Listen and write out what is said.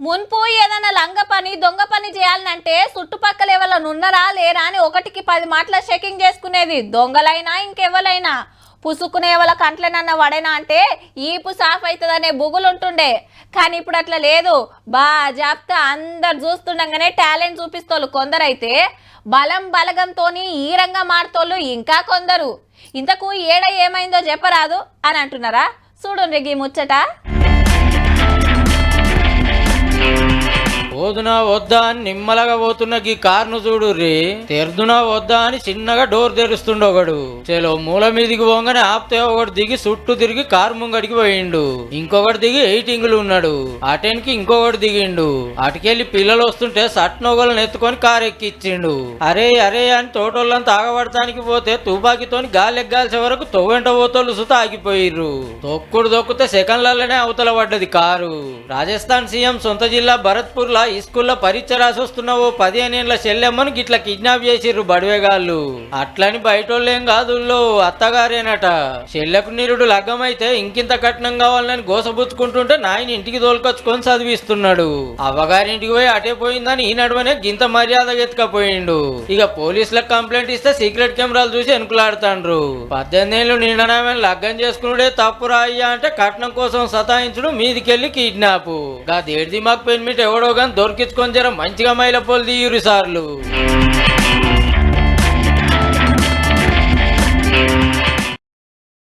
మున్పు ఏదైనా లంగ పని దొంగ పని చేయాలంటే చుట్టుపక్కల ఎవరైనా ఉన్నారా లేరా అని ఒకటికి 10 మాటల చెకింగ్ చేసుకునేది. దొంగలైనా ఇంకెవరైనా పుసుకునే వాళ్ళ కంట్లనన్న వడేనా అంటే ఈపు సాఫ్ అవుతుందనే బుగులు ఉంటుండే. కానీ ఇప్పుడు అట్లా లేదు. బాజాప్తా అందరు చూస్తుండగానే టాలెంట్ చూపిస్తోళ్ళు కొందరైతే, బలం బలగంతోని ఈ రంగా మారుతోళ్ళు ఇంకా కొందరు. ఇంతకు ఏడ ఏమైందో చెప్పరాదు అని అంటున్నారా? చూడండి గీ ముచ్చట. పోదునా వద్దా అని నిమ్మలగా పోతున్న గీ కార్ను చూడుర్రి. తెరుదునా వద్దా అని చిన్నగా డోర్ తెరుస్తుండొకడు. చలో మూల మీదికి పోగానే ఆపితే ఒకటి దిగి చుట్టూ తిరిగి కారు ముంగడికి పోయిండు. ఇంకొకటి దిగి 8 ఉన్నాడు. అటెన్కి ఇంకొకటి దిగిండు. అటుకెళ్ళి పిల్లలు వస్తుంటే సట్నోగలను ఎత్తుకొని కారు ఎక్కిచ్చిండు. అరే అరే అని తోటోళ్ళంతా ఆగబడటానికి పోతే తుపాకీతోని గాలి ఎగ్గాల్సే వరకు తొవ్వెంట పోతోళ్ళు సుత ఆగిపోయిర్రు. తొక్కుడు దొక్కితే సెకండ్లలోనే అవతల పడ్డది కారు. రాజస్థాన్ సీఎం సొంత జిల్లా భరత్పూర్ లా ఈ స్కూల్లో పరీక్ష రాసొస్తున్న ఓ 15 ఏళ్ల చెల్లెమ్మను గిట్లా కిడ్నాప్ చేసిర్రు బడివేగాళ్ళు. అట్లని బయటోళ్ళేం కాదు, అత్తగారేనట. చెల్లెకు నిరుడు లగ్గమైతే ఇంకింత కట్నం కావాలని గోసబుచ్చుకుంటుంటే నాయన ఇంటికి తోలుకొచ్చుకొని చదివిస్తున్నాడు. అవ్వగారింటికి పోయి అటే పోయిందని ఈ నడుమనే గింత మర్యాద ఎత్తుకపోయిండు. ఇక పోలీసులకు కంప్లైంట్ ఇస్తే సీక్రెట్ కెమెరాలు చూసి ఎనుకులాడుతాండ్రు. 18 ఏళ్ళు నిండనామే లగ్గం చేసుకున్నాడే తప్పురా అయ్యా అంటే కట్నం కోసం సతాయించుడు, మీదికెళ్ళి కిడ్నాప్. గా దేడిది మాకు పెన్మిట్ ఎవడో గాని దొరికించుకొని జర మంచిగా మైల పోలు తీయురు సార్లు.